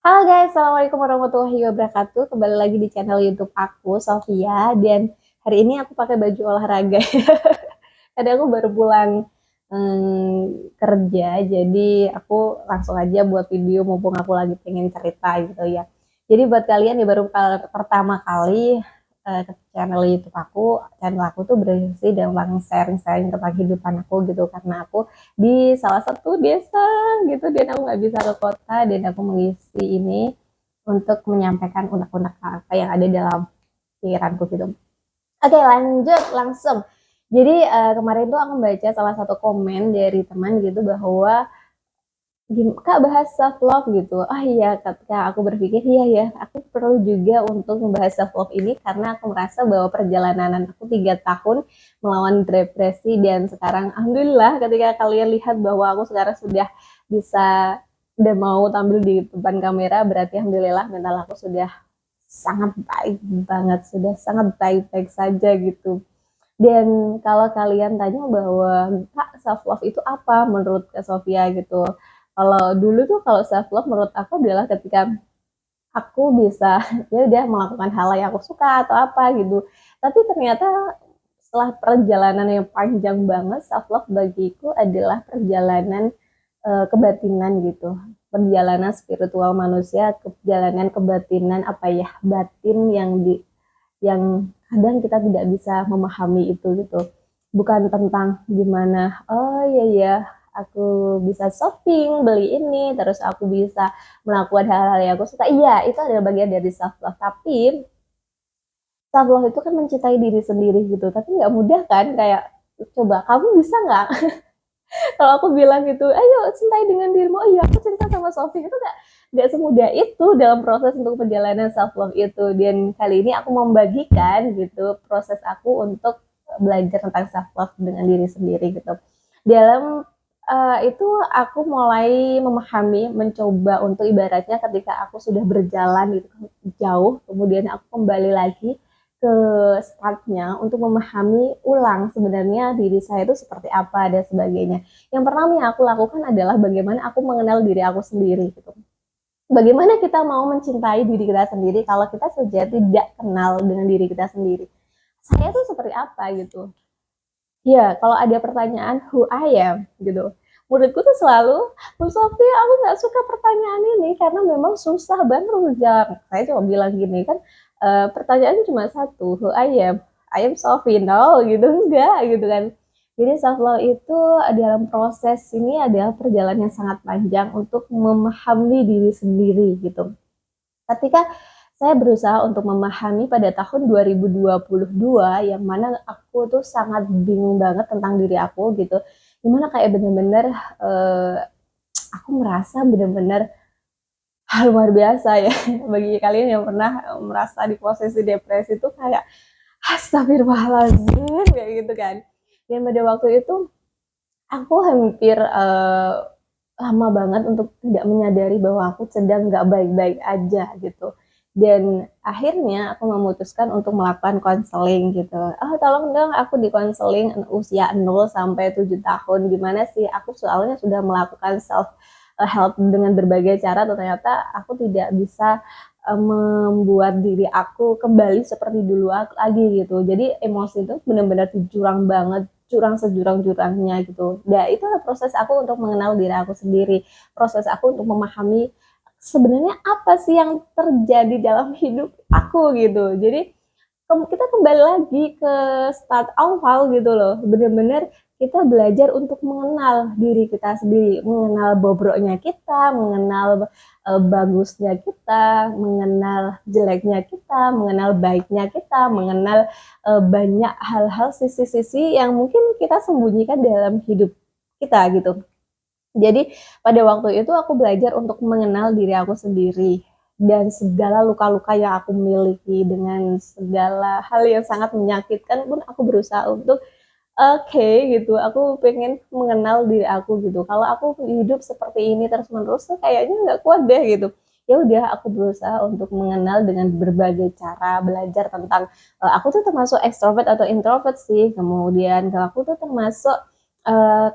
Halo guys, Assalamualaikum warahmatullahi wabarakatuh. Kembali lagi di channel YouTube aku, Sofia. Dan hari ini aku pakai baju olahraga. Tadi aku baru pulang kerja, jadi aku langsung aja buat video mumpung aku lagi pengen cerita gitu ya. Jadi buat kalian yang baru pertama kali ke channel aku tuh berisi tentang sharing-sharing tentang kehidupan aku gitu. Karena aku di salah satu desa gitu dan aku nggak bisa ke kota dan aku mengisi ini untuk menyampaikan unek-unek apa yang ada dalam pikiranku gitu. Oke, lanjut langsung. Jadi kemarin tuh aku baca salah satu komen dari teman gitu bahwa Kak bahas self love gitu. Ah iya, ketika aku berpikir iya ya, aku perlu juga untuk membahas self love ini karena aku merasa bahwa perjalanan aku 3 tahun melawan depresi dan sekarang alhamdulillah ketika kalian lihat bahwa aku sekarang sudah bisa dan mau tampil di depan kamera, berarti alhamdulillah mental aku sudah sangat baik banget, sudah sangat baik-baik saja gitu. Dan kalau kalian tanya bahwa Kak self love itu apa menurut Kak Sofia gitu. Kalau dulu tuh kalau self love menurut aku adalah ketika aku bisa ya udah melakukan hal yang aku suka atau apa gitu. Tapi ternyata setelah perjalanan yang panjang banget, self love bagiku adalah perjalanan kebatinan gitu. Perjalanan spiritual manusia, perjalanan kebatinan apa ya, batin yang kadang kita tidak bisa memahami itu gitu. Bukan tentang gimana, oh iya ya, aku bisa shopping, beli ini, terus aku bisa melakukan hal-hal yang aku suka. Iya, itu adalah bagian dari self love. Tapi self love itu kan mencintai diri sendiri gitu. Tapi nggak mudah kan? Kayak coba kamu bisa nggak? Kalau aku bilang gitu, ayo cintai dengan dirimu. Oh iya, aku cinta sama Sofi. Itu nggak semudah itu dalam proses untuk perjalanan self love itu. Dan kali ini aku membagikan gitu proses aku untuk belajar tentang self love dengan diri sendiri gitu. Dalam itu aku mulai memahami, mencoba untuk ibaratnya ketika aku sudah berjalan gitu jauh, kemudian aku kembali lagi ke startnya untuk memahami ulang sebenarnya diri saya itu seperti apa dan sebagainya. Yang pertama yang aku lakukan adalah bagaimana aku mengenal diri aku sendiri gitu. Bagaimana kita mau mencintai diri kita sendiri kalau kita saja tidak kenal dengan diri kita sendiri. Saya tuh seperti apa gitu. Ya, kalau ada pertanyaan who I am gitu. Menurutku tuh selalu, Bu Sofi, aku nggak suka pertanyaan ini karena memang susah banget menjawab. Saya cuma bilang gini kan, pertanyaannya cuma satu, who I am Sofi, no gitu, enggak gitu kan. Jadi self love itu dalam proses ini adalah perjalanan yang sangat panjang untuk memahami diri sendiri gitu. Ketika saya berusaha untuk memahami pada tahun 2022 yang mana aku tuh sangat bingung banget tentang diri aku gitu. Dimana kayak bener-bener uh, aku merasa bener-bener hal luar biasa ya bagi kalian yang pernah merasa di posisi depresi itu kayak astagfirullahaladzim kayak gitu kan. Dan pada waktu itu aku hampir lama banget untuk tidak menyadari bahwa aku sedang nggak baik-baik aja gitu. Dan akhirnya aku memutuskan untuk melakukan konseling gitu. Ah, tolong dong aku di konseling usia 0 sampai 7 tahun. Gimana sih? Aku soalnya sudah melakukan self help dengan berbagai cara, ternyata aku tidak bisa membuat diri aku kembali seperti dulu lagi gitu. Jadi emosi itu benar-benar jurang banget, curang sejurang-jurangnya gitu. Nah, itu adalah proses aku untuk mengenal diri aku sendiri, proses aku untuk memahami sebenarnya apa sih yang terjadi dalam hidup aku gitu. Jadi kita kembali lagi ke start awal gitu loh, bener-bener kita belajar untuk mengenal diri kita sendiri, mengenal bobroknya kita, mengenal bagusnya kita, mengenal jeleknya kita, mengenal baiknya kita, mengenal banyak hal-hal sisi-sisi yang mungkin kita sembunyikan dalam hidup kita gitu. Jadi pada waktu itu aku belajar untuk mengenal diri aku sendiri dan segala luka-luka yang aku miliki dengan segala hal yang sangat menyakitkan pun aku berusaha untuk oke gitu. Aku pengen mengenal diri aku gitu. Kalau aku hidup seperti ini terus-menerus tuh kayaknya nggak kuat deh gitu. Ya udah aku berusaha untuk mengenal dengan berbagai cara, belajar tentang aku tuh termasuk extrovert atau introvert sih. Kemudian aku tuh termasuk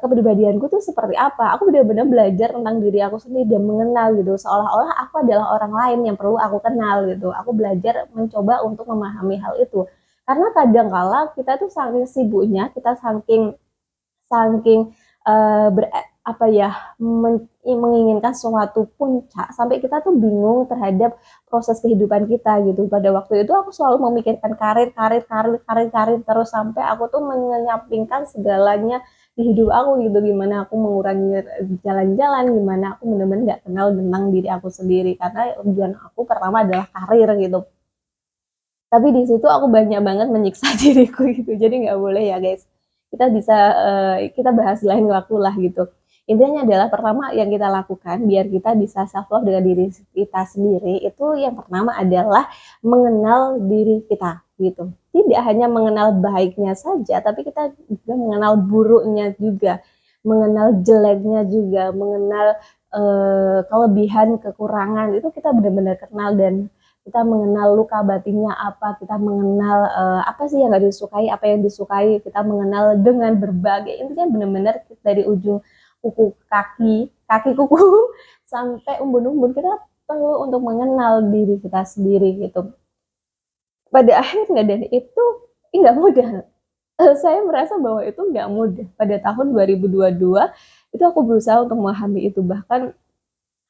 kepribadianku tuh seperti apa. Aku benar-benar belajar tentang diri aku sendiri dan mengenal gitu. Seolah-olah aku adalah orang lain yang perlu aku kenal gitu. Aku belajar mencoba untuk memahami hal itu. Karena kadang kala kita tuh saking sibuknya, kita saking saking apa ya, menginginkan suatu puncak sampai kita tuh bingung terhadap proses kehidupan kita gitu. Pada waktu itu aku selalu memikirkan karir, karir, karir, karir, karir terus sampai aku tuh menyampingkan segalanya di hidup aku gitu. Gimana aku mengurangi jalan-jalan, gimana aku benar-benar nggak kenal tentang diri aku sendiri karena tujuan aku pertama adalah karir gitu. Tapi di situ aku banyak banget menyiksa diriku gitu. Jadi nggak boleh ya guys. Kita bisa kita bahas lain waktu lah gitu. Intinya adalah pertama yang kita lakukan biar kita bisa self love dengan diri kita sendiri itu yang pertama adalah mengenal diri kita gitu. Tidak hanya mengenal baiknya saja, tapi kita juga mengenal buruknya juga, mengenal jeleknya juga, mengenal kelebihan, kekurangan itu kita benar-benar kenal dan kita mengenal luka batinnya apa, kita mengenal apa sih yang gak disukai, apa yang disukai, kita mengenal dengan berbagai, intinya benar-benar dari ujung kuku kaki, kaki kuku sampai umbun-umbun kita perlu untuk mengenal diri kita sendiri gitu. Pada akhirnya dan itu nggak mudah. Saya merasa bahwa itu nggak mudah. Pada tahun 2022 itu aku berusaha untuk memahami itu, bahkan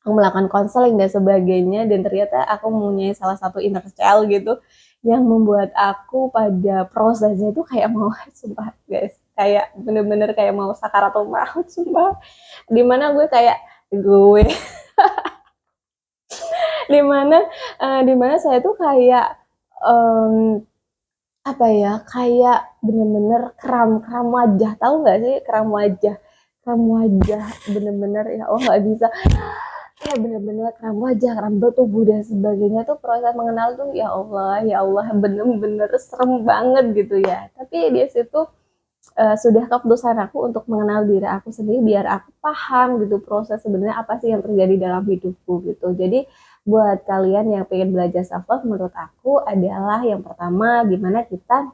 aku melakukan konseling dan sebagainya dan ternyata aku mempunyai salah satu inner child gitu yang membuat aku pada prosesnya itu kayak mau sumpah guys, kayak bener-bener kayak mau sakaratul maut sumpah, dimana gue kayak gue dimana dimana saya tuh kayak um, apa ya, kayak bener-bener kram wajah, tahu nggak sih kram wajah bener-bener ya oh nggak bisa, kayak bener-bener kram wajah, kram tubuh dan sebagainya tuh proses mengenal tuh ya Allah bener-bener serem banget gitu ya. Tapi di situ sudah keputusan aku untuk mengenal diri aku sendiri biar aku paham gitu proses sebenarnya apa sih yang terjadi dalam hidupku gitu. Jadi buat kalian yang pengen belajar self love menurut aku adalah yang pertama gimana kita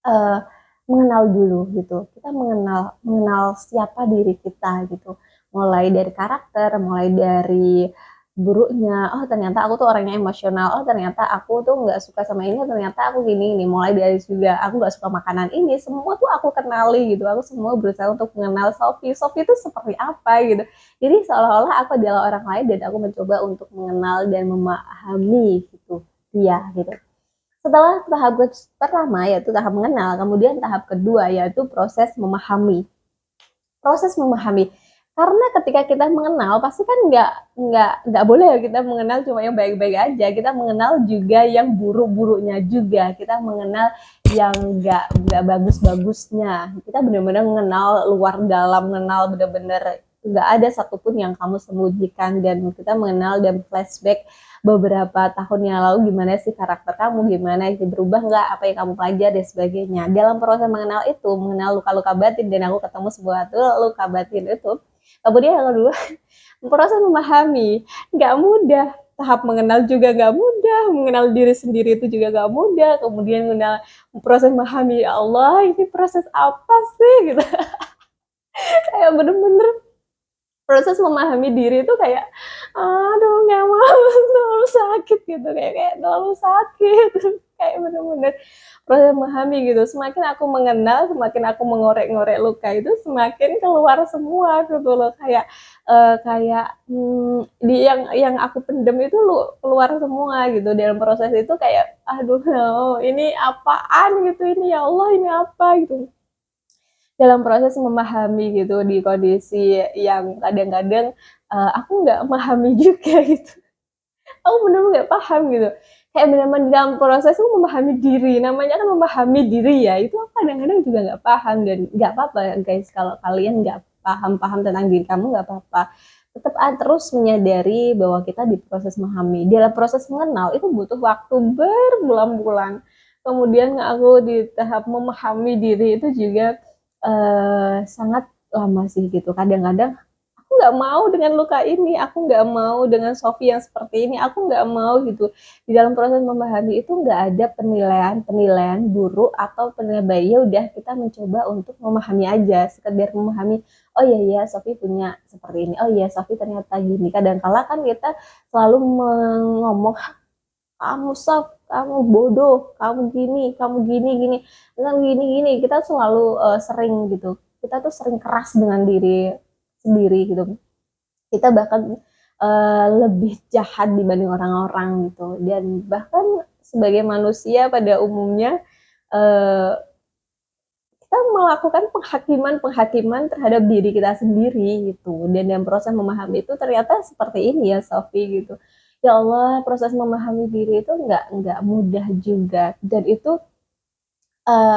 uh, mengenal dulu gitu. Kita mengenal mengenal siapa diri kita gitu. Mulai dari karakter, mulai dari buruknya. Oh ternyata aku tuh orangnya emosional. Oh ternyata aku tuh nggak suka sama ini. Ternyata aku gini ini. Mulai dari juga aku nggak suka makanan ini. Semua tuh aku kenali gitu. Aku semua berusaha untuk mengenal Sophie. Sophie itu seperti apa gitu. Jadi seolah-olah aku adalah orang lain dan aku mencoba untuk mengenal dan memahami gitu dia gitu. Setelah tahap pertama yaitu tahap mengenal, kemudian tahap kedua yaitu proses memahami. Proses memahami. Karena ketika kita mengenal pasti kan nggak boleh ya kita mengenal cuma yang baik-baik aja. Kita mengenal juga yang buruk-buruknya juga. Kita mengenal yang nggak bagus-bagusnya. Kita benar-benar mengenal luar dalam, mengenal benar-benar nggak ada satupun yang kamu sembunyikan dan kita mengenal dan flashback beberapa tahun yang lalu gimana sih karakter kamu, gimana sih berubah nggak, apa yang kamu pelajari dan sebagainya. Dalam proses mengenal itu, mengenal luka-luka batin dan aku ketemu sebuah luka batin itu. Kemudian yang kedua, proses memahami, nggak mudah. Tahap mengenal juga nggak mudah, mengenal diri sendiri itu juga nggak mudah. Kemudian mengenal proses memahami, ya Allah ini proses apa sih gitu. Kayak bener-bener proses memahami diri itu kayak aduh nggak mau terlalu sakit gitu, kayak terlalu sakit kayak bener-bener proses memahami gitu. Semakin aku mengenal, semakin aku mengorek-ngorek luka itu semakin keluar semua gitu loh, kayak di yang aku pendem itu lu keluar semua gitu dalam proses itu. Kayak aduh no, ini apaan gitu, ini ya Allah ini apa gitu dalam proses memahami gitu di kondisi yang kadang-kadang aku nggak memahami juga gitu. Aku benar-benar nggak paham gitu. Kayak benar-benar dalam proses itu memahami diri. Namanya kan memahami diri ya. Itu aku kadang-kadang juga nggak paham dan nggak apa-apa guys. Kalau kalian nggak paham tentang diri kamu nggak apa-apa. Tetap terus menyadari bahwa kita di proses memahami. Dalam proses mengenal itu butuh waktu berbulan-bulan. Kemudian aku di tahap memahami diri itu juga sangat lama sih gitu. Kadang-kadang nggak mau dengan luka ini, aku nggak mau dengan Sofi yang seperti ini, aku nggak mau gitu. Di dalam proses memahami itu nggak ada penilaian buruk atau penilaian baik. Ya udah kita mencoba untuk memahami aja, sekedar memahami. Oh iya ya Sofi punya seperti ini. Oh iya Sofi ternyata gini. Kadang-kala kan kita selalu ngomong kamu soft, kamu bodoh, kamu gini, dengan gini. Kita selalu sering gitu. Kita tuh sering keras dengan diri sendiri gitu. Kita bahkan lebih jahat dibanding orang-orang gitu. Dan bahkan sebagai manusia pada umumnya uh, kita melakukan penghakiman terhadap diri kita sendiri gitu. Dan yang proses memahami itu ternyata seperti ini ya Sofi gitu. Ya Allah, proses memahami diri itu nggak mudah juga. Dan itu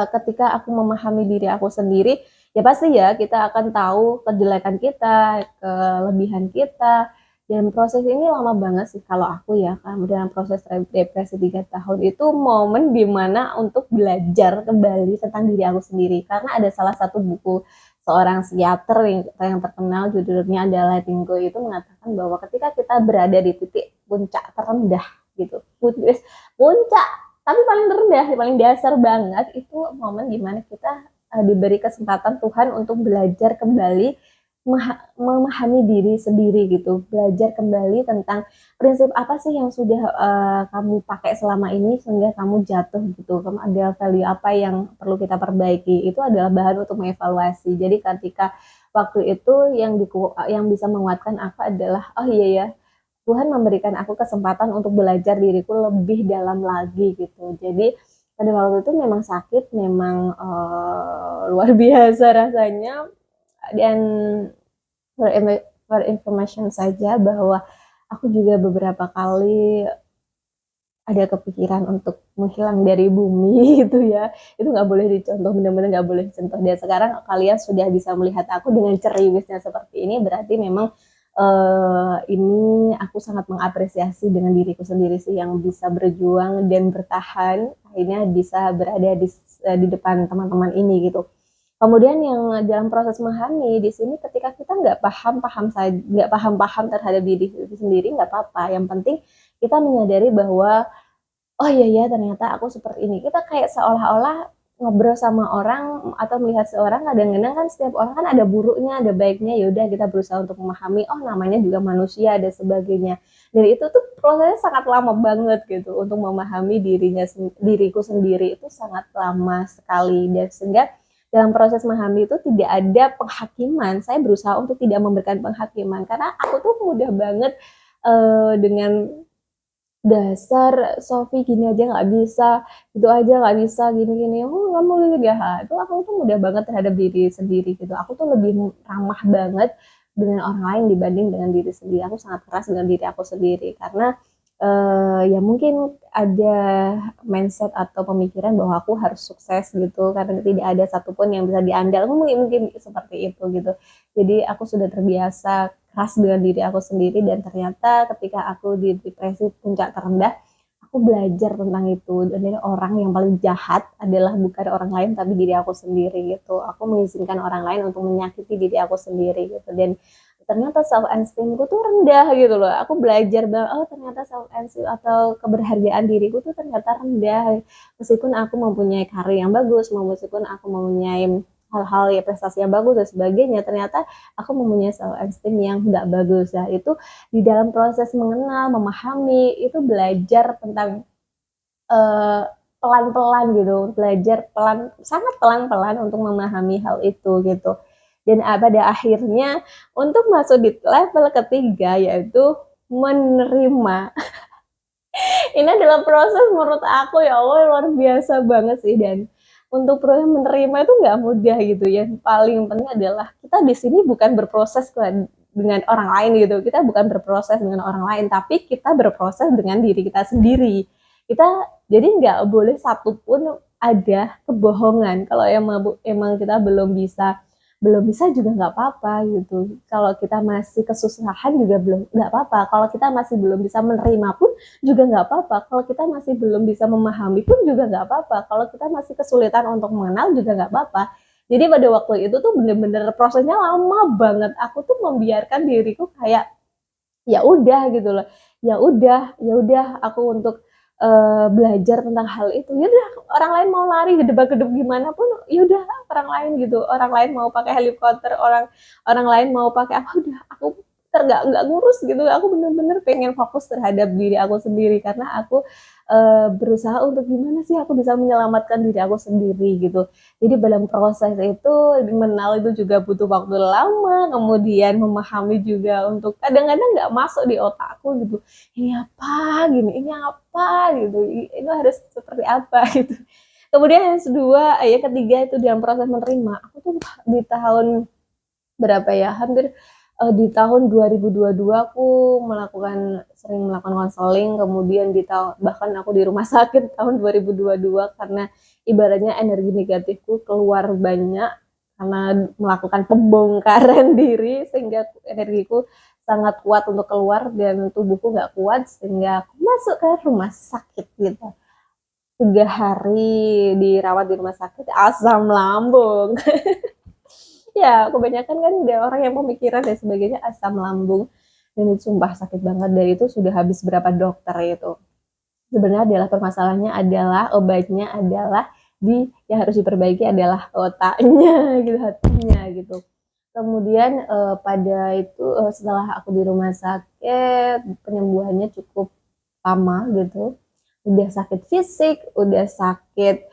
ketika aku memahami diri aku sendiri, ya pasti ya kita akan tahu kejelekan kita, kelebihan kita, dan proses ini lama banget sih kalau aku ya, kan dalam proses depresi 3 tahun itu momen dimana untuk belajar kembali tentang diri aku sendiri, karena ada salah satu buku seorang psikiater yang terkenal judulnya adalah Letting Go itu mengatakan bahwa ketika kita berada di titik puncak terendah gitu, puncak tapi paling rendah, paling dasar banget itu momen dimana kita diberi kesempatan Tuhan untuk belajar kembali memahami diri sendiri gitu, belajar kembali tentang prinsip apa sih yang sudah kamu pakai selama ini sehingga kamu jatuh gitu, kamu ada value apa yang perlu kita perbaiki, itu adalah bahan untuk mengevaluasi. Jadi ketika waktu itu yang bisa menguatkan aku adalah oh iya ya, Tuhan memberikan aku kesempatan untuk belajar diriku lebih dalam lagi gitu. Jadi pada waktu itu memang sakit, memang luar biasa rasanya. Dan for information saja bahwa aku juga beberapa kali ada kepikiran untuk menghilang dari bumi gitu ya. Itu nggak boleh dicontoh, benar-benar nggak boleh dicontoh. Dan sekarang kalian sudah bisa melihat aku dengan ceriwisnya seperti ini, berarti memang ini aku sangat mengapresiasi dengan diriku sendiri sih yang bisa berjuang dan bertahan, akhirnya bisa berada di depan teman-teman ini gitu. Kemudian yang dalam proses memahami di sini ketika kita nggak paham terhadap diri sendiri nggak apa-apa. Yang penting kita menyadari bahwa oh iya ya ternyata aku seperti ini. Kita kayak seolah-olah ngobrol sama orang atau melihat seorang, kadang-kadang kan setiap orang kan ada buruknya, ada baiknya. Ya udah kita berusaha untuk memahami, oh namanya juga manusia ada sebagainya. Dan itu tuh prosesnya sangat lama banget gitu untuk memahami diriku sendiri itu sangat lama sekali. Dan sehingga dalam proses memahami itu tidak ada penghakiman. Saya berusaha untuk tidak memberikan penghakiman karena aku tuh mudah banget dengan dasar Sofi gini aja nggak bisa, itu aja nggak bisa, gini-gini, oh kamu gitu ya, itu aku tuh mudah banget terhadap diri sendiri gitu. Aku tuh lebih ramah banget dengan orang lain dibanding dengan diri sendiri. Aku sangat keras dengan diri aku sendiri karena ya mungkin ada mindset atau pemikiran bahwa aku harus sukses gitu karena tidak ada satupun yang bisa diandalkan, mungkin seperti itu gitu. Jadi aku sudah terbiasa keras dengan diri aku sendiri dan ternyata ketika aku di depresi puncak terendah, aku belajar tentang itu. Dan ini orang yang paling jahat adalah bukan orang lain tapi diri aku sendiri gitu. Aku mengizinkan orang lain untuk menyakiti diri aku sendiri gitu. Dan ternyata self esteemku tuh rendah gitu loh. Aku belajar bahwa oh ternyata self esteem atau keberhargaan diriku tuh ternyata rendah. Meskipun aku mempunyai karir yang bagus, meskipun aku mempunyai hal-hal ya prestasi yang bagus dan sebagainya, ternyata aku mempunyai self esteem yang tidak bagus. Nah itu di dalam proses mengenal, memahami itu belajar tentang pelan-pelan gitu, belajar sangat pelan-pelan untuk memahami hal itu gitu. Dan pada akhirnya untuk masuk di level ketiga yaitu menerima. Ini adalah proses menurut aku ya Allah luar biasa banget sih. Dan untuk proses menerima itu nggak mudah gitu ya. Paling penting adalah kita di sini bukan berproses dengan orang lain gitu. Kita bukan berproses dengan orang lain, tapi kita berproses dengan diri kita sendiri. Kita jadi nggak boleh satupun ada kebohongan. Kalau emang kita belum bisa juga nggak apa-apa gitu. Kalau kita masih kesusahan juga belum nggak apa-apa. Kalau kita masih belum bisa menerima pun juga nggak apa-apa. Kalau kita masih belum bisa memahami pun juga nggak apa-apa. Kalau kita masih kesulitan untuk mengenal juga nggak apa-apa. Jadi pada waktu itu tuh bener-bener prosesnya lama banget. Aku tuh membiarkan diriku kayak ya udah gitu loh, ya udah aku untuk belajar tentang hal itu. Ya udah orang lain mau lari gedebak-gedebuk gimana pun, ya udah orang lain gitu. Orang lain mau pakai helikopter, orang orang lain mau pakai apa, udah aku nggak ngurus gitu. Aku bener-bener pengen fokus terhadap diri aku sendiri karena aku berusaha untuk gimana sih aku bisa menyelamatkan diri aku sendiri gitu. Jadi dalam proses itu mengenal itu juga butuh waktu lama, kemudian memahami juga untuk kadang-kadang nggak masuk di otakku gitu. Ini apa gini, ini apa gitu, itu harus seperti apa gitu. Kemudian yang kedua, ya ketiga itu dalam proses menerima. Aku tuh di tahun berapa ya, hampir di tahun 2022 aku sering melakukan konseling, kemudian bahkan aku di rumah sakit tahun 2022 karena ibaratnya energi negatifku keluar banyak karena melakukan pembongkaran diri sehingga energiku sangat kuat untuk keluar dan tubuhku nggak kuat sehingga aku masuk ke rumah sakit gitu. 3 hari dirawat di rumah sakit, asam lambung. Ya kebanyakan kan ada orang yang pemikiran dan sebagainya asam lambung dan itu sumpah sakit banget dan itu sudah habis berapa dokter itu. Sebenarnya adalah permasalahannya adalah obatnya adalah yang harus diperbaiki adalah otaknya gitu, hatinya gitu. Kemudian pada itu setelah aku di rumah sakit penyembuhannya cukup lama gitu. Udah sakit fisik, udah sakit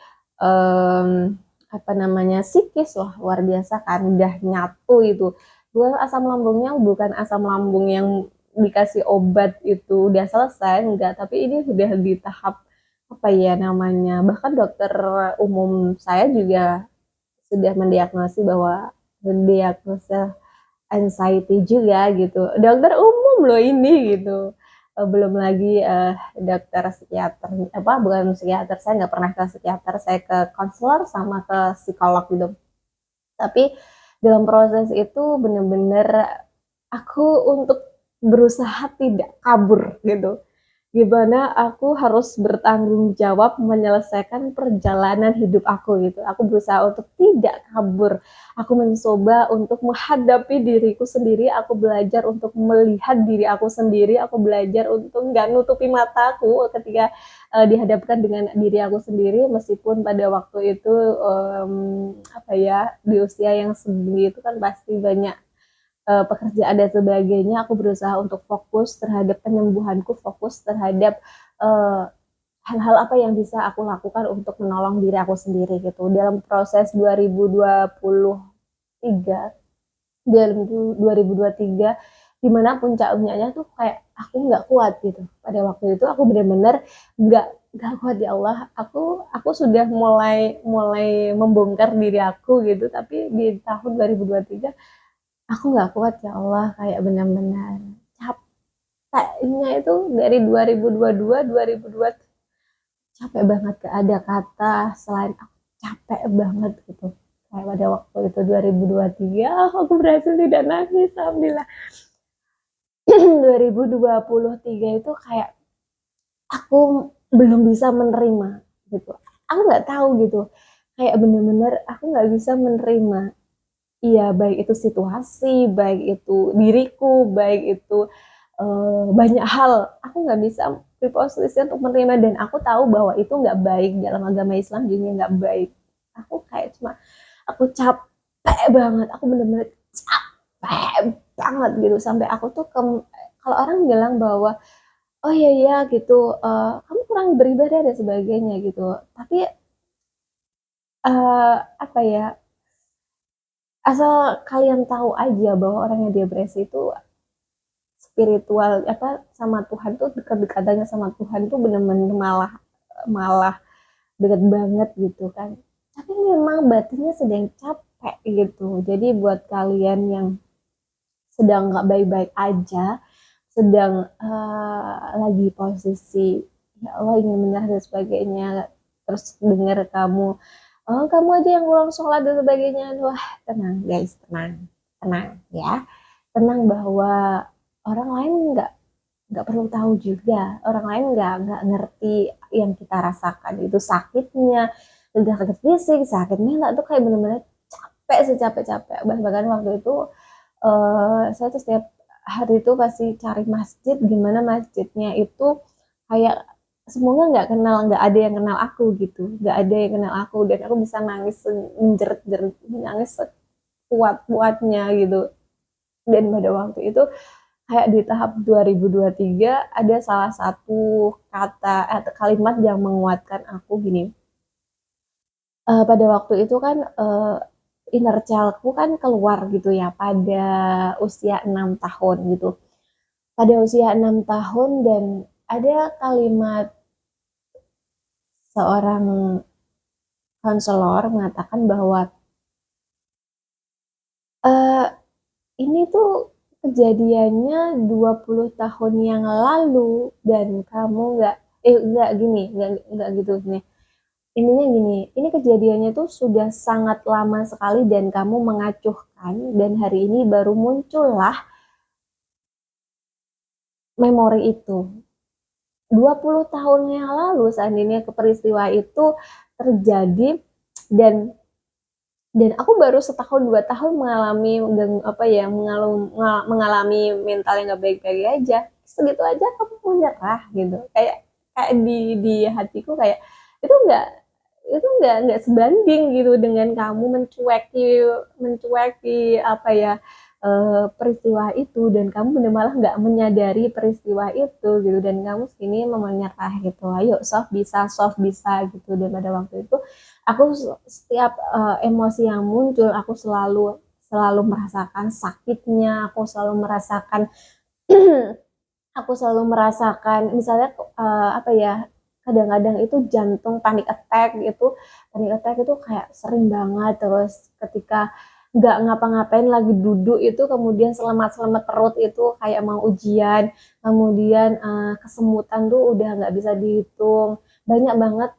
apa namanya psikis, wah luar biasa kan, udah nyatu itu. Dua asam lambungnya bukan asam lambung yang dikasih obat itu udah selesai, enggak, tapi ini sudah di tahap apa ya namanya, bahkan dokter umum saya juga sudah mendiagnosa anxiety juga gitu. Dokter umum loh ini gitu. Belum lagi dokter psikiater, apa bukan psikiater, saya nggak pernah ke psikiater, saya ke konselor sama ke psikolog gitu. Tapi dalam proses itu bener-bener aku untuk berusaha tidak kabur gitu. Gimana aku harus bertanggung jawab menyelesaikan perjalanan hidup aku gitu. Aku berusaha untuk tidak kabur. Aku mencoba untuk menghadapi diriku sendiri. Aku belajar untuk melihat diri aku sendiri. Aku belajar untuk nggak nutupi mataku ketika dihadapkan dengan diri aku sendiri. Meskipun pada waktu itu apa ya, di usia yang segini itu kan pasti banyak pekerjaan dan sebagainya, aku berusaha untuk fokus terhadap penyembuhanku, fokus terhadap hal-hal apa yang bisa aku lakukan untuk menolong diri aku sendiri gitu. Dalam proses 2023, dalam 2023, dimana puncaknya tuh kayak aku nggak kuat gitu. Pada waktu itu aku benar-benar nggak kuat ya Allah. Aku sudah mulai mulai membongkar diri aku gitu. Tapi di tahun 2023 aku nggak kuat ya Allah, kayak benar-benar capeknya itu dari 2022 2002 capek banget, gak ada kata selain aku capek banget gitu. Kayak pada waktu itu 2023 aku berhasil tidak nangis alhamdulillah. 2023 itu kayak aku belum bisa menerima gitu, aku nggak tahu gitu, kayak bener-bener aku nggak bisa menerima. Iya, baik itu situasi, baik itu diriku, baik itu banyak hal. Aku nggak bisa berposisi untuk menerima dan aku tahu bahwa itu nggak baik dalam agama Islam juga nggak baik. Aku kayak cuma aku capek banget, aku bener-bener capek banget gitu sampai aku tuh kalau orang bilang bahwa oh iya iya gitu, kamu kurang beribadah dan sebagainya gitu. Tapi apa ya? Asal kalian tahu aja bahwa orang yang depresi itu spiritual apa sama Tuhan tuh dekat-dekatannya sama Tuhan tuh bener-bener malah malah deket banget gitu kan. Tapi memang batinnya sedang capek gitu. Jadi buat kalian yang sedang nggak baik-baik aja, sedang lagi posisi ya Allah ingin menyerah dan sebagainya, terus dengar kamu oh kamu aja yang ulang sholat dan sebagainya, wah tenang guys, tenang, tenang ya, tenang bahwa orang lain nggak perlu tahu juga, orang lain nggak ngerti yang kita rasakan itu sakitnya, udah sakit fisik, sakit mental tuh kayak bener-bener secapek-capek. Bahkan waktu itu saya tuh setiap hari itu pasti cari masjid, gimana masjidnya itu kayak semoga nggak ada yang kenal aku gitu, nggak ada yang kenal aku, dan aku bisa nangis menjerit-jerit, nangis sekuat-kuatnya gitu. Dan pada waktu itu kayak di tahap 2023 ada salah satu kata atau kalimat yang menguatkan aku gini. Pada waktu itu kan inner child-ku kan keluar gitu ya pada usia 6 tahun gitu. Pada usia 6 tahun, dan ada kalimat seorang konselor mengatakan bahwa eh, ini tuh kejadiannya 20 tahun yang lalu dan kamu nggak gini, nggak gitu gini. Intinya gini, ini kejadiannya tuh sudah sangat lama sekali dan kamu mengacuhkan, dan hari ini baru muncullah memori itu. 20 tahun yang lalu seandainya peristiwa itu terjadi, dan aku baru setahun 2 tahun mengalami mengalami mental yang gak baik-baik aja, segitu aja kamu mau nyerah gitu, kayak kayak di hatiku kayak itu nggak sebanding gitu dengan kamu mencueki apa ya, peristiwa itu, dan kamu benar malah nggak menyadari peristiwa itu gitu, dan kamu sini menyerah gitu, ayo soft bisa gitu. Dan pada waktu itu aku setiap emosi yang muncul aku selalu selalu merasakan sakitnya, aku selalu merasakan misalnya apa ya, kadang-kadang itu jantung panic attack itu kayak sering banget. Terus ketika nggak ngapa-ngapain lagi duduk itu kemudian selemat-selemat perut itu kayak mau ujian, kemudian kesemutan tuh udah nggak bisa dihitung, banyak banget.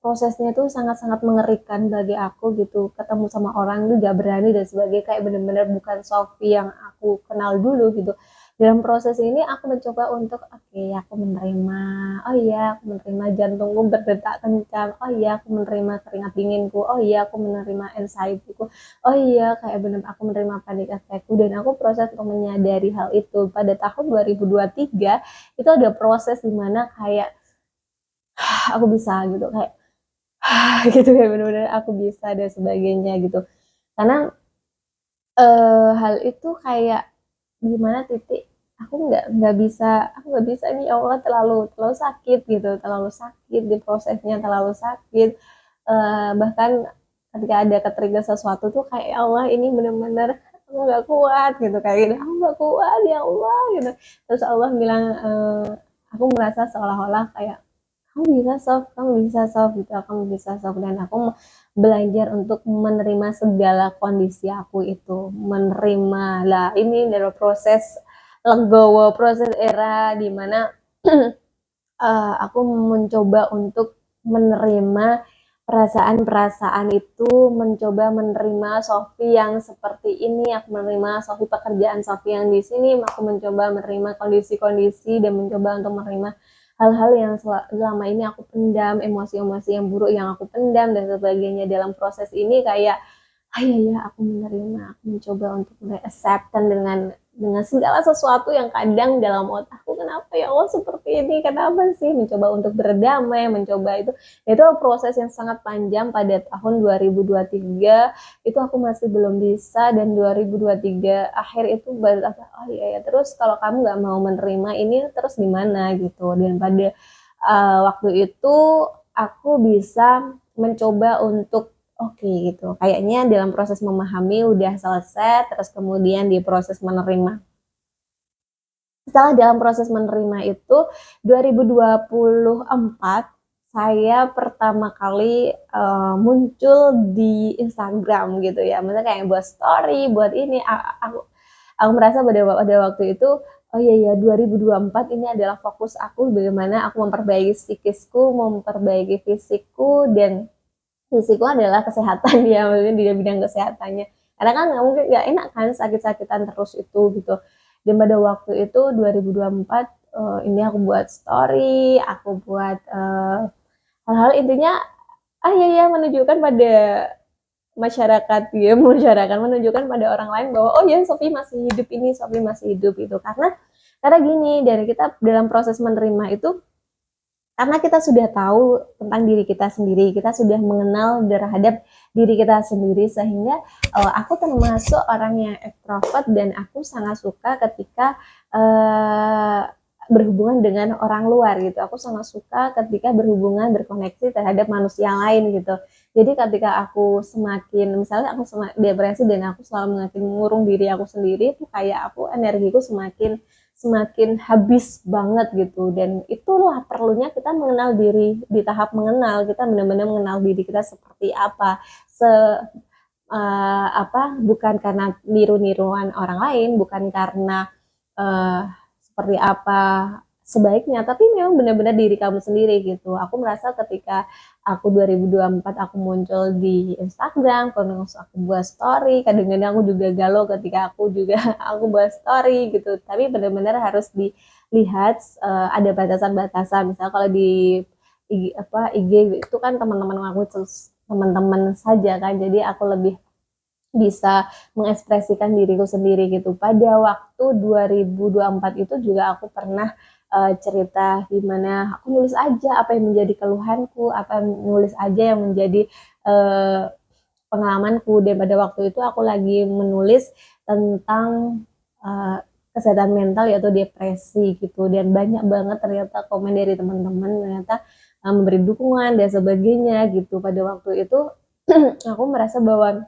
Prosesnya itu sangat-sangat mengerikan bagi aku gitu, ketemu sama orang itu gak berani dan sebagainya, kayak bener-bener bukan Sophie yang aku kenal dulu gitu. Dalam proses ini aku mencoba untuk oke, aku menerima, oh iya aku menerima jantungku berdetak kencang, oh iya aku menerima keringat dinginku, oh iya aku menerima anxietyku, oh iya kayak bener aku menerima panic attackku. Dan aku proses untuk menyadari hal itu pada tahun 2023. Itu ada proses dimana kayak aku bisa gitu, kayak gitu ya, bener-bener aku bisa dan sebagainya gitu. Karena hal itu kayak gimana titik aku nggak bisa nih, ya Allah, terlalu terlalu sakit gitu, terlalu sakit di prosesnya, terlalu sakit. Bahkan ketika ada ketrigger sesuatu tuh kayak ya Allah ini bener-bener aku nggak kuat gitu, kayak gitu, aku nggak kuat ya Allah gitu. Terus Allah bilang, aku merasa seolah-olah kayak kamu bisa solve gitu, kamu bisa solve. Dan aku belajar untuk menerima segala kondisi aku itu, menerima lah. Ini dari proses legowo, proses era dimana aku mencoba untuk menerima perasaan-perasaan itu, mencoba menerima Sophie yang seperti ini, aku menerima Sophie pekerjaan Sophie yang di sini, aku mencoba menerima kondisi-kondisi dan mencoba untuk menerima hal-hal yang selama ini aku pendam, emosi-emosi yang buruk yang aku pendam dan sebagainya. Dalam proses ini kayak iya ya, aku menerima, aku mencoba untuk accept dengan segala sesuatu yang kadang dalam otakku, kenapa ya Allah seperti ini, kenapa sih, mencoba untuk berdamai, mencoba itu proses yang sangat panjang. Pada tahun 2023 itu aku masih belum bisa, dan 2023 akhir itu baru oh iya ya, terus kalau kamu nggak mau menerima ini terus gimana gitu. Dan pada waktu itu aku bisa mencoba untuk oke gitu. Kayaknya dalam proses memahami udah selesai, terus kemudian di proses menerima. Setelah dalam proses menerima itu 2024 saya pertama kali muncul di Instagram gitu ya. Maksudnya kayak buat story, buat ini aku merasa pada waktu itu oh iya ya, 2024 ini adalah fokus aku, bagaimana aku memperbaiki psikisku, memperbaiki fisikku. Dan fisikku adalah kesehatan ya, maksudnya di bidang kesehatannya, karena kan nggak mungkin nggak enak kan sakit-sakitan terus itu gitu. Dan pada waktu itu 2024 ini aku buat story, aku buat hal-hal intinya iya ya menunjukkan pada masyarakat ya, masyarakat menunjukkan pada orang lain bahwa oh ya Sophie masih hidup ini, Sophie masih hidup itu. Karena gini, dari kita dalam proses menerima itu, karena kita sudah tahu tentang diri kita sendiri, kita sudah mengenal terhadap diri kita sendiri, sehingga aku termasuk orang yang ekstrovert dan aku sangat suka ketika berhubungan dengan orang luar gitu. Aku sangat suka ketika berhubungan, berkoneksi terhadap manusia lain gitu. Jadi ketika aku semakin, misalnya aku semakin depresi dan aku selalu semakin mengurung diri aku sendiri, itu kayak aku energiku semakin semakin habis banget gitu. Dan itulah perlunya kita mengenal diri. Di tahap mengenal, kita benar-benar mengenal diri kita seperti apa, bukan karena niru-niruan orang lain, bukan karena seperti apa sebaiknya, tapi memang benar-benar diri kamu sendiri gitu. Aku merasa ketika aku 2024 aku muncul di Instagram, kalau aku buat story, kadang-kadang aku juga galau ketika aku juga aku buat story gitu. Tapi benar-benar harus dilihat ada batasan-batasan. Misal kalau di IG itu kan teman-teman aku teman-teman saja kan, jadi aku lebih bisa mengekspresikan diriku sendiri gitu. Pada waktu 2024 itu juga aku pernah cerita gimana aku nulis aja apa yang menjadi keluhanku, apa yang nulis aja yang menjadi uh, pengalamanku. Dan pada waktu itu aku lagi menulis tentang uh, kesehatan mental yaitu depresi gitu, dan banyak banget ternyata komen dari teman-teman, ternyata memberi dukungan dan sebagainya gitu. Pada waktu itu aku merasa bahwa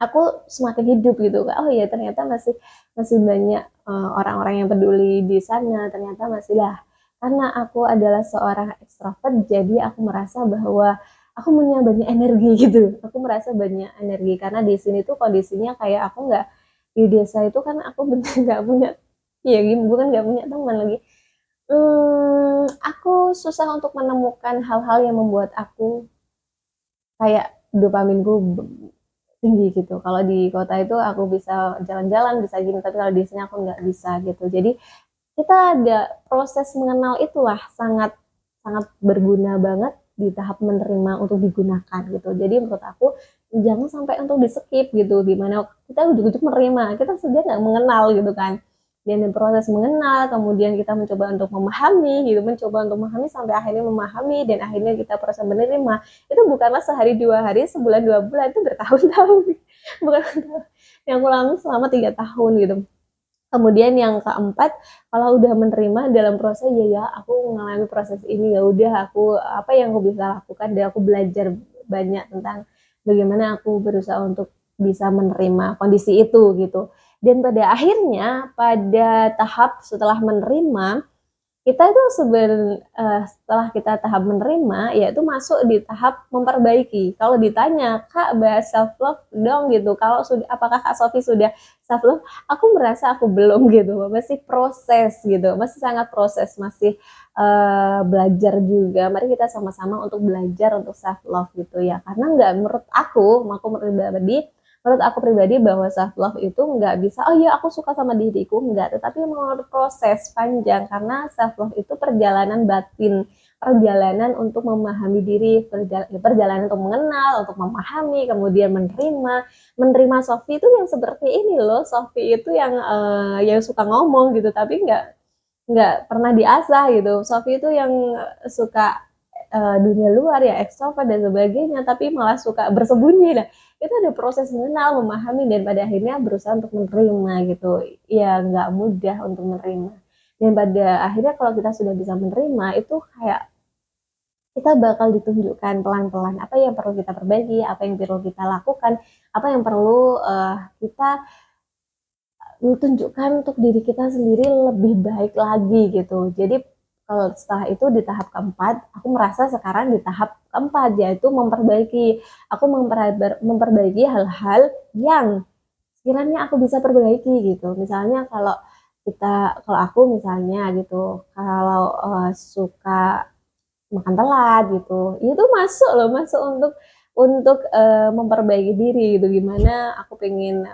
aku semakin hidup gitu. Oh ya ternyata masih masih banyak orang-orang yang peduli di sana, ternyata masih lah. Karena aku adalah seorang ekstrovert, jadi aku merasa bahwa aku punya banyak energi gitu. Aku merasa banyak energi karena di sini tuh kondisinya kayak aku nggak, di desa itu kan aku bener nggak punya, ya bukan nggak punya teman lagi. Aku susah untuk menemukan hal-hal yang membuat aku kayak dopaminku tinggi gitu. Kalau di kota itu aku bisa jalan-jalan, bisa gini, tapi kalau di sini aku nggak bisa gitu. Jadi kita ada proses mengenal itulah sangat sangat berguna banget di tahap menerima untuk digunakan gitu. Jadi menurut aku jangan sampai untuk di skip gitu, dimana kita ujuk-ujuk menerima, kita saja nggak mengenal gitu kan. Dan proses mengenal, kemudian kita mencoba untuk memahami gitu, mencoba untuk memahami sampai akhirnya memahami, dan akhirnya kita proses menerima. Itu bukanlah sehari dua hari, sebulan dua bulan, itu bertahun-tahun. Bukan yang aku alami selama 3 tahun gitu. Kemudian yang keempat, kalau udah menerima dalam proses, ya aku mengalami proses ini, ya udah aku apa yang aku bisa lakukan, dan aku belajar banyak tentang bagaimana aku berusaha untuk bisa menerima kondisi itu gitu. Dan pada akhirnya pada tahap setelah menerima, kita itu setelah kita tahap menerima, yaitu masuk di tahap memperbaiki. Kalau ditanya, Kak bahas self love dong gitu. Kalau sudah, apakah Kak Sofi sudah self love? Aku merasa aku belum gitu. Masih proses gitu. Masih sangat proses, masih belajar juga. Mari kita sama-sama untuk belajar untuk self love gitu ya. Karena nggak, menurut aku pribadi bahwa self love itu nggak bisa oh ya aku suka sama diriku, nggak, tetapi menurut proses panjang, karena self love itu perjalanan batin, perjalanan untuk memahami diri, perjalanan untuk mengenal, untuk memahami, kemudian menerima Sophie itu yang seperti ini loh. Sophie itu yang suka ngomong gitu tapi nggak pernah diasah gitu. Sophie itu yang suka dunia luar ya, ekstrovert dan sebagainya, tapi malah suka bersembunyi. Nah itu ada proses mengenal, memahami, dan pada akhirnya berusaha untuk menerima gitu. Ya nggak mudah untuk menerima, dan pada akhirnya kalau kita sudah bisa menerima itu kayak kita bakal ditunjukkan pelan-pelan apa yang perlu kita perbaiki, apa yang perlu kita lakukan, apa yang perlu kita tunjukkan untuk diri kita sendiri lebih baik lagi gitu. Jadi kalau setelah itu di tahap keempat, aku merasa sekarang di tahap keempat, yaitu memperbaiki. Aku memperbaiki hal-hal yang sekiranya aku bisa perbaiki gitu. Misalnya kalau aku misalnya gitu, kalau suka makan telat gitu, itu masuk loh, masuk untuk memperbaiki diri gitu. Gimana aku pengen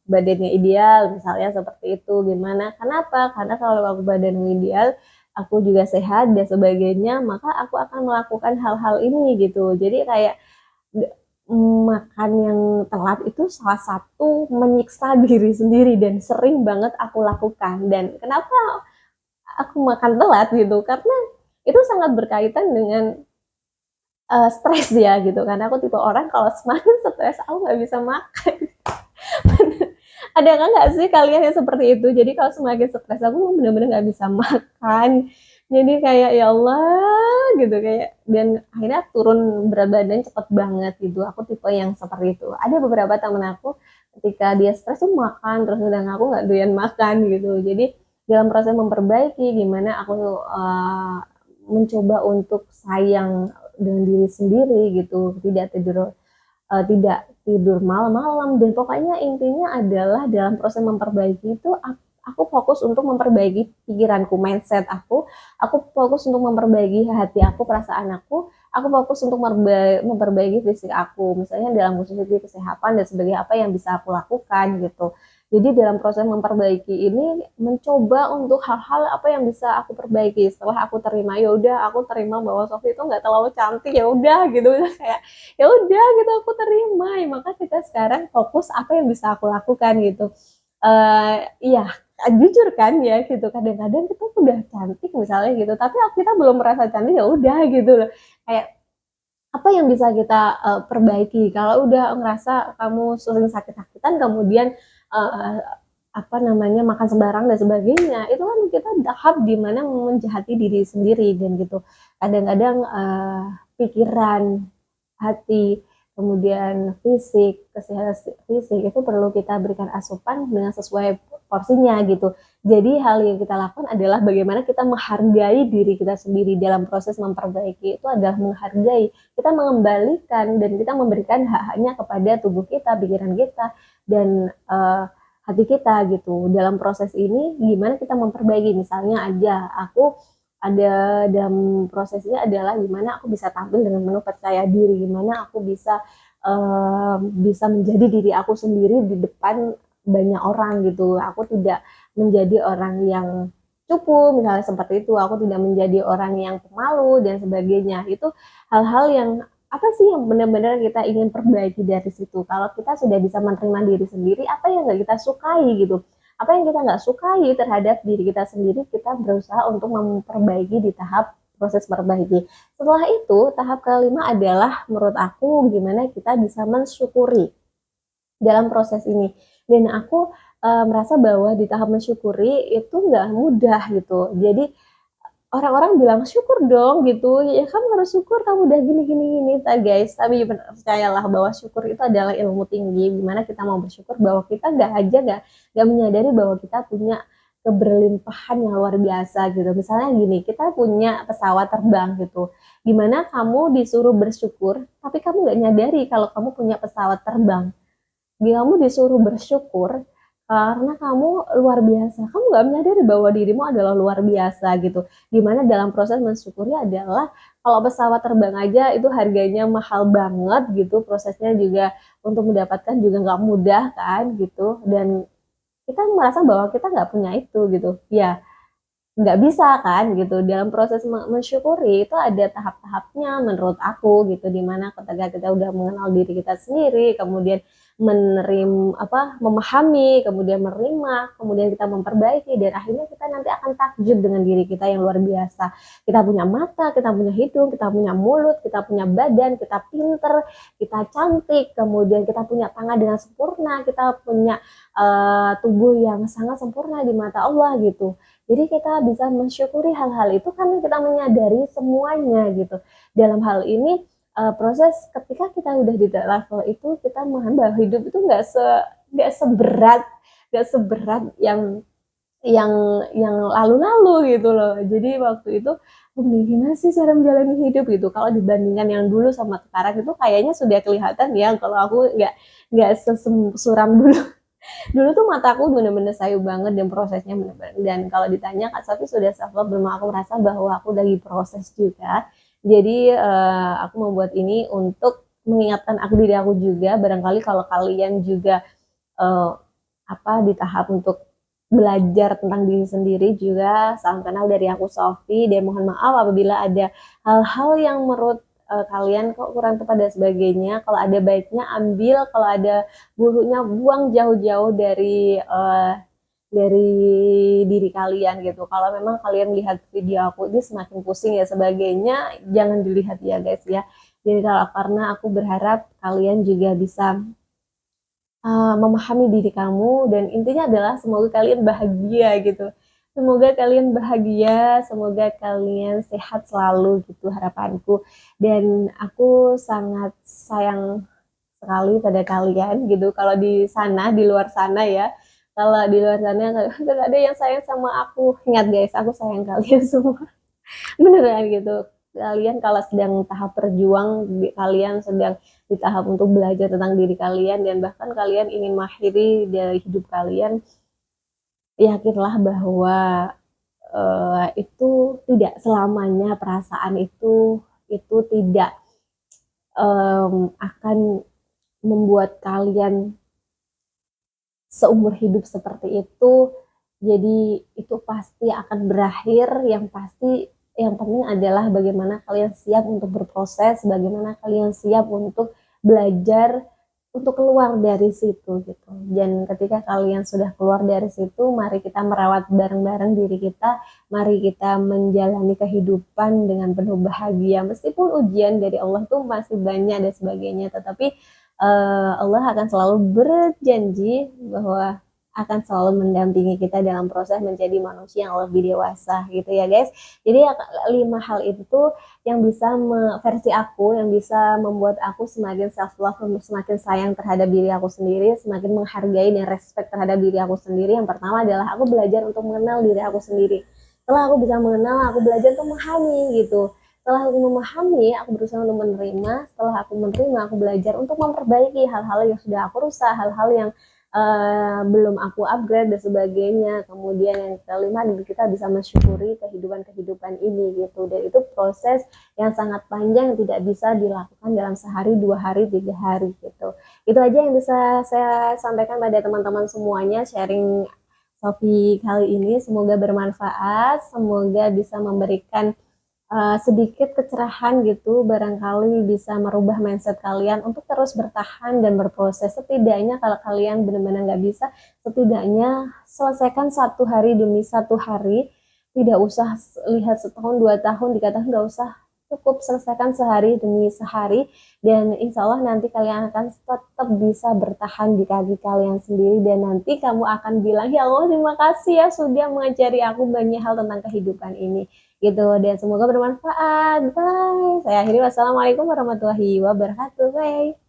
badannya ideal misalnya seperti itu, gimana, kenapa, karena kalau aku badannya ideal, aku juga sehat dan sebagainya, maka aku akan melakukan hal-hal ini gitu. Jadi kayak makan yang telat itu salah satu menyiksa diri sendiri dan sering banget aku lakukan. Dan kenapa aku makan telat gitu? Karena itu sangat berkaitan dengan stres ya gitu. Karena aku tipe orang kalau semakin stres aku nggak bisa makan. Ada nggak sih kalian yang seperti itu? Jadi kalau semakin stres aku bener-bener nggak bisa makan. Jadi kayak ya Allah gitu kayak dan akhirnya turun berat badan cepet banget gitu. Aku tipe yang seperti itu. Ada beberapa temen aku ketika dia stres tuh makan terus sedang aku nggak doyan makan gitu. Jadi dalam proses memperbaiki gimana aku mencoba untuk sayang dengan diri sendiri gitu, tidak tidur malam-malam dan pokoknya intinya adalah dalam proses memperbaiki itu aku fokus untuk memperbaiki pikiranku, mindset aku fokus untuk memperbaiki hati aku, perasaan aku fokus untuk memperbaiki fisik aku, misalnya dalam khusus kesehatan dan sebagainya apa yang bisa aku lakukan gitu. Jadi dalam proses memperbaiki ini mencoba untuk hal-hal apa yang bisa aku perbaiki setelah aku terima ya udah aku terima bahwa Sofi itu nggak terlalu cantik ya udah gitu kayak ya udah gitu aku terima ya, maka kita sekarang fokus apa yang bisa aku lakukan gitu. Iya jujur kan ya gitu kadang-kadang kita udah cantik misalnya gitu tapi kita belum merasa cantik ya udah gitu loh kayak apa yang bisa kita perbaiki kalau udah ngerasa kamu sering sakit-sakitan kemudian uh, apa namanya makan sembarang dan sebagainya itu kan kita tahap dimana menjahati diri sendiri dan gitu kadang-kadang pikiran hati, kemudian fisik, kesehatan fisik itu perlu kita berikan asupan dengan sesuai porsinya gitu. Jadi hal yang kita lakukan adalah bagaimana kita menghargai diri kita sendiri dalam proses memperbaiki itu adalah menghargai, kita mengembalikan dan kita memberikan hak-haknya kepada tubuh kita, pikiran kita dan hati kita gitu. Dalam proses ini gimana kita memperbaiki misalnya aja aku ada dalam prosesnya adalah gimana aku bisa tampil dengan penuh percaya diri, gimana aku bisa menjadi diri aku sendiri di depan banyak orang gitu. Aku tidak menjadi orang yang cupu, misalnya seperti itu. Aku tidak menjadi orang yang pemalu dan sebagainya. Itu hal-hal yang apa sih yang benar-benar kita ingin perbaiki dari situ. Kalau kita sudah bisa menerima diri sendiri, apa yang nggak kita sukai gitu apa yang kita nggak sukai terhadap diri kita sendiri kita berusaha untuk memperbaiki di tahap proses memperbaiki. Setelah itu tahap kelima adalah menurut aku gimana kita bisa mensyukuri dalam proses ini dan aku merasa bahwa di tahap mensyukuri itu nggak mudah gitu jadi orang-orang bilang syukur dong gitu ya kamu harus syukur kamu udah gini gini gini guys tapi percayalah bahwa syukur itu adalah ilmu tinggi gimana kita mau bersyukur bahwa kita nggak menyadari bahwa kita punya keberlimpahan yang luar biasa gitu misalnya gini kita punya pesawat terbang gitu gimana kamu disuruh bersyukur tapi kamu nggak nyadari kalau kamu punya pesawat terbang kamu disuruh bersyukur karena kamu luar biasa. Kamu nggak menyadari bahwa dirimu adalah luar biasa gitu. Dimana dalam proses mensyukuri adalah kalau pesawat terbang aja itu harganya mahal banget gitu. Prosesnya juga untuk mendapatkan juga nggak mudah kan gitu. Dan kita merasa bahwa kita nggak punya itu gitu. Ya nggak bisa kan gitu dalam proses mensyukuri itu ada tahap-tahapnya menurut aku gitu dimana ketika kita udah mengenal diri kita sendiri kemudian menerima apa memahami kemudian menerima kemudian kita memperbaiki dan akhirnya kita nanti akan takjub dengan diri kita yang luar biasa kita punya mata kita punya hidung kita punya mulut kita punya badan kita pinter kita cantik kemudian kita punya tangan dengan sempurna kita punya tubuh yang sangat sempurna di mata Allah gitu jadi kita bisa mensyukuri hal-hal itu karena kita menyadari semuanya gitu. Dalam hal ini proses ketika kita udah di level itu kita memahami bahwa hidup itu nggak seberat yang yang yang lalu-lalu gitu loh. Jadi waktu itu gimana sih cara menjalani hidup gitu. Kalau dibandingkan yang dulu sama sekarang itu kayaknya sudah kelihatan ya kalau aku nggak sesuram dulu dulu tuh mataku bener-bener sayu banget dan prosesnya bener-bener dan kalau ditanya Kak Sofi sudah self love belum aku merasa bahwa aku lagi proses juga jadi aku membuat ini untuk mengingatkan aku diri aku juga barangkali kalau kalian juga uh, apa di tahap untuk belajar tentang diri sendiri juga salam kenal dari aku Sofi dan mohon maaf apabila ada hal-hal yang menurut kalian kok kurang tepat dan sebagainya. Kalau ada baiknya ambil, kalau ada buruknya buang jauh-jauh dari diri kalian gitu. Kalau memang kalian melihat video aku ini semakin pusing ya sebagainya, jangan dilihat ya guys ya. Jadi kalau karena aku berharap kalian juga bisa memahami diri kamu dan intinya adalah semoga kalian bahagia gitu. Semoga kalian bahagia, semoga kalian sehat selalu gitu harapanku. Dan aku sangat sayang sekali pada kalian gitu. Kalau di sana, di luar sana ya, kalau di luar sana nggak ada yang sayang sama aku. Ingat guys, aku sayang kalian semua. Beneran gitu. Kalian kalau sedang tahap berjuang, kalian sedang di tahap untuk belajar tentang diri kalian dan bahkan kalian ingin mengakhiri dari hidup kalian, yakinlah bahwa itu tidak selamanya perasaan itu tidak akan membuat kalian seumur hidup seperti itu. Jadi itu pasti akan berakhir. Yang pasti yang penting adalah bagaimana kalian siap untuk berproses, bagaimana kalian siap untuk belajar untuk keluar dari situ gitu. Dan ketika kalian sudah keluar dari situ, mari kita merawat bareng-bareng diri kita, mari kita menjalani kehidupan dengan penuh bahagia. Meskipun ujian dari Allah tuh masih banyak dan sebagainya, tetapi Allah akan selalu berjanji bahwa akan selalu mendampingi kita dalam proses menjadi manusia yang lebih dewasa gitu ya guys. Jadi 5 hal itu yang bisa versi aku yang bisa membuat aku semakin self love, semakin sayang terhadap diri aku sendiri, semakin menghargai dan respect terhadap diri aku sendiri. Yang pertama adalah aku belajar untuk mengenal diri aku sendiri. Setelah aku bisa mengenal, aku belajar untuk memahami gitu. Setelah aku memahami, aku berusaha untuk menerima. Setelah aku menerima, aku belajar untuk memperbaiki hal-hal yang sudah aku rusak, hal-hal yang belum aku upgrade dan sebagainya. Kemudian yang kelima, kita bisa mensyukuri kehidupan ini gitu. Dan itu proses yang sangat panjang yang tidak bisa dilakukan dalam sehari, 2 hari, 3 hari gitu. Itu aja yang bisa saya sampaikan pada teman-teman semuanya, sharing Sofi kali ini. Semoga bermanfaat, semoga bisa memberikan sedikit kecerahan gitu, barangkali bisa merubah mindset kalian untuk terus bertahan dan berproses. Setidaknya kalau kalian benar-benar nggak bisa, setidaknya selesaikan 1 hari demi 1 hari. Tidak usah lihat setahun, 2 tahun, 3 tahun, nggak usah. Cukup selesaikan sehari demi sehari dan insya Allah nanti kalian akan tetap bisa bertahan di kaki kalian sendiri dan nanti kamu akan bilang, ya Allah terima kasih ya sudah mengajari aku banyak hal tentang kehidupan ini gitu. Dan semoga bermanfaat. Bye. Saya akhiri, wassalamualaikum warahmatullahi wabarakatuh. Bye.